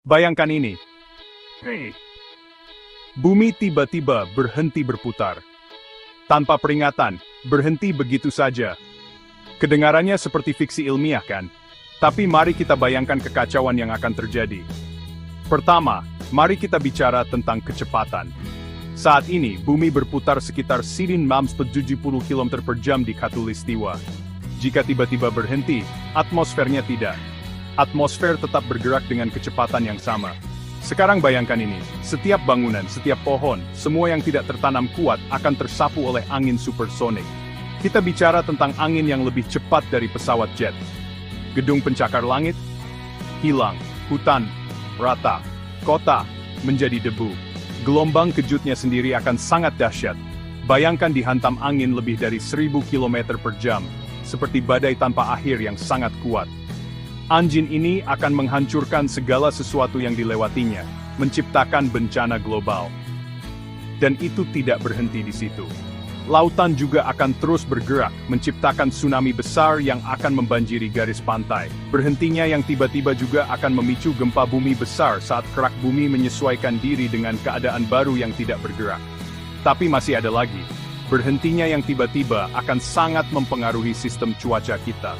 Bayangkan ini. Bumi tiba-tiba berhenti berputar. Tanpa peringatan, berhenti begitu saja. Kedengarannya seperti fiksi ilmiah kan? Tapi mari kita bayangkan kekacauan yang akan terjadi. Pertama, mari kita bicara tentang kecepatan. Saat ini, bumi berputar sekitar 970 km per jam di Khatulistiwa. Jika tiba-tiba berhenti, atmosfernya tidak. Atmosfer tetap bergerak dengan kecepatan yang sama. Sekarang bayangkan ini, setiap bangunan, setiap pohon, semua yang tidak tertanam kuat akan tersapu oleh angin supersonik. Kita bicara tentang angin yang lebih cepat dari pesawat jet. Gedung pencakar langit, hilang, hutan, rata, kota, menjadi debu. Gelombang kejutnya sendiri akan sangat dahsyat. Bayangkan dihantam angin lebih dari 1000 km per jam, seperti badai tanpa akhir yang sangat kuat. Anjing ini akan menghancurkan segala sesuatu yang dilewatinya, menciptakan bencana global. Dan itu tidak berhenti di situ. Lautan juga akan terus bergerak, menciptakan tsunami besar yang akan membanjiri garis pantai. Berhentinya yang tiba-tiba juga akan memicu gempa bumi besar saat kerak bumi menyesuaikan diri dengan keadaan baru yang tidak bergerak. Tapi masih ada lagi. Berhentinya yang tiba-tiba akan sangat mempengaruhi sistem cuaca kita.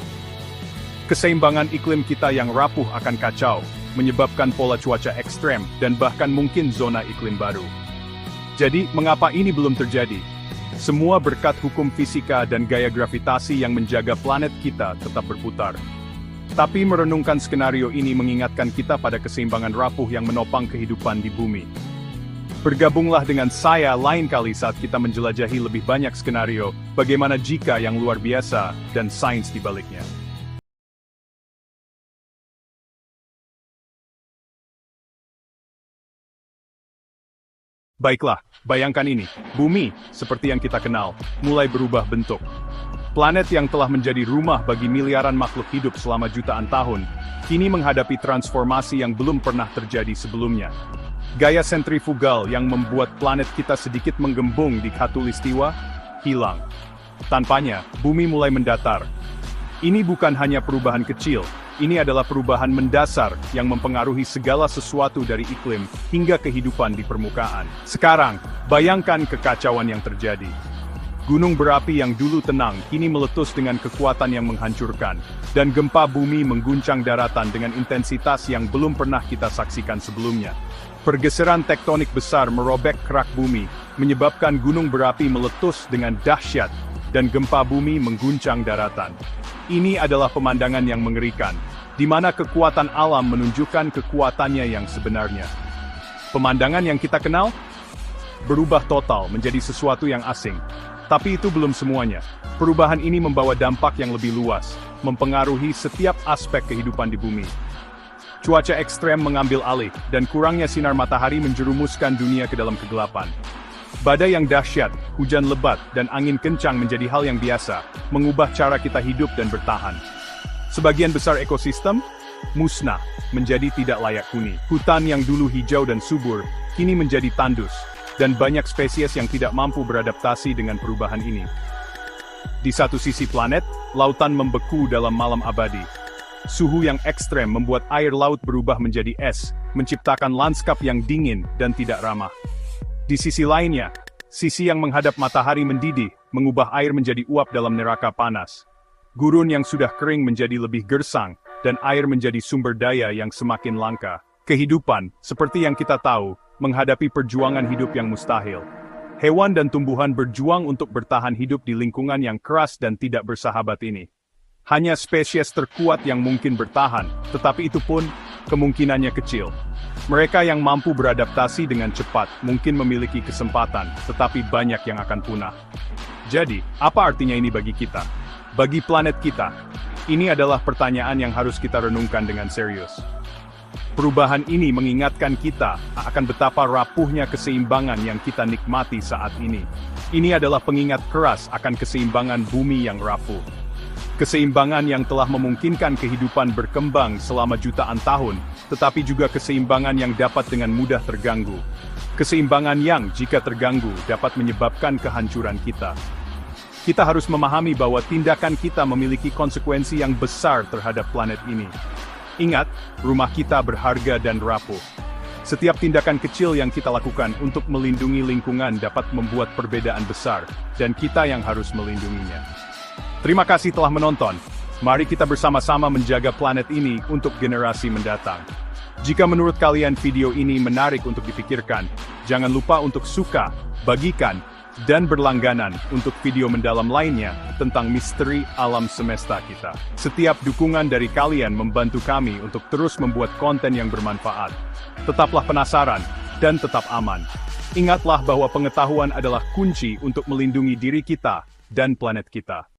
Keseimbangan iklim kita yang rapuh akan kacau, menyebabkan pola cuaca ekstrem dan bahkan mungkin zona iklim baru. Jadi, mengapa ini belum terjadi? Semua berkat hukum fisika dan gaya gravitasi yang menjaga planet kita tetap berputar. Tapi merenungkan skenario ini mengingatkan kita pada keseimbangan rapuh yang menopang kehidupan di bumi. Bergabunglah dengan saya lain kali saat kita menjelajahi lebih banyak skenario, bagaimana jika yang luar biasa, dan sains di baliknya. Baiklah, bayangkan ini, bumi, seperti yang kita kenal, mulai berubah bentuk. Planet yang telah menjadi rumah bagi miliaran makhluk hidup selama jutaan tahun, kini menghadapi transformasi yang belum pernah terjadi sebelumnya. Gaya sentrifugal yang membuat planet kita sedikit menggembung di Khatulistiwa, hilang. Tanpanya, bumi mulai mendatar. Ini bukan hanya perubahan kecil, ini adalah perubahan mendasar yang mempengaruhi segala sesuatu dari iklim hingga kehidupan di permukaan. Sekarang, bayangkan kekacauan yang terjadi. Gunung berapi yang dulu tenang kini meletus dengan kekuatan yang menghancurkan, dan gempa bumi mengguncang daratan dengan intensitas yang belum pernah kita saksikan sebelumnya. Pergeseran tektonik besar merobek kerak bumi, menyebabkan gunung berapi meletus dengan dahsyat, dan gempa bumi mengguncang daratan. Ini adalah pemandangan yang mengerikan, di mana kekuatan alam menunjukkan kekuatannya yang sebenarnya. Pemandangan yang kita kenal berubah total menjadi sesuatu yang asing. Tapi itu belum semuanya. Perubahan ini membawa dampak yang lebih luas, mempengaruhi setiap aspek kehidupan di bumi. Cuaca ekstrem mengambil alih, dan kurangnya sinar matahari menjerumuskan dunia ke dalam kegelapan. Badai yang dahsyat, hujan lebat, dan angin kencang menjadi hal yang biasa, mengubah cara kita hidup dan bertahan. Sebagian besar ekosistem musnah, menjadi tidak layak huni. Hutan yang dulu hijau dan subur, kini menjadi tandus, dan banyak spesies yang tidak mampu beradaptasi dengan perubahan ini. Di satu sisi planet, lautan membeku dalam malam abadi. Suhu yang ekstrem membuat air laut berubah menjadi es, menciptakan lanskap yang dingin dan tidak ramah. Di sisi lainnya, sisi yang menghadap matahari mendidih, mengubah air menjadi uap dalam neraka panas. Gurun yang sudah kering menjadi lebih gersang, dan air menjadi sumber daya yang semakin langka. Kehidupan, seperti yang kita tahu, menghadapi perjuangan hidup yang mustahil. Hewan dan tumbuhan berjuang untuk bertahan hidup di lingkungan yang keras dan tidak bersahabat ini. Hanya spesies terkuat yang mungkin bertahan, tetapi itu pun kemungkinannya kecil. Mereka yang mampu beradaptasi dengan cepat mungkin memiliki kesempatan, tetapi banyak yang akan punah. Jadi, apa artinya ini bagi kita? Bagi planet kita? Ini adalah pertanyaan yang harus kita renungkan dengan serius. Perubahan ini mengingatkan kita akan betapa rapuhnya keseimbangan yang kita nikmati saat ini. Ini adalah pengingat keras akan keseimbangan bumi yang rapuh. Keseimbangan yang telah memungkinkan kehidupan berkembang selama jutaan tahun, tetapi juga keseimbangan yang dapat dengan mudah terganggu. Keseimbangan yang, jika terganggu, dapat menyebabkan kehancuran kita. Kita harus memahami bahwa tindakan kita memiliki konsekuensi yang besar terhadap planet ini. Ingat, rumah kita berharga dan rapuh. Setiap tindakan kecil yang kita lakukan untuk melindungi lingkungan dapat membuat perbedaan besar, dan kita yang harus melindunginya. Terima kasih telah menonton. Mari kita bersama-sama menjaga planet ini untuk generasi mendatang. Jika menurut kalian video ini menarik untuk dipikirkan, jangan lupa untuk suka, bagikan, dan berlangganan untuk video mendalam lainnya tentang misteri alam semesta kita. Setiap dukungan dari kalian membantu kami untuk terus membuat konten yang bermanfaat. Tetaplah penasaran dan tetap aman. Ingatlah bahwa pengetahuan adalah kunci untuk melindungi diri kita dan planet kita.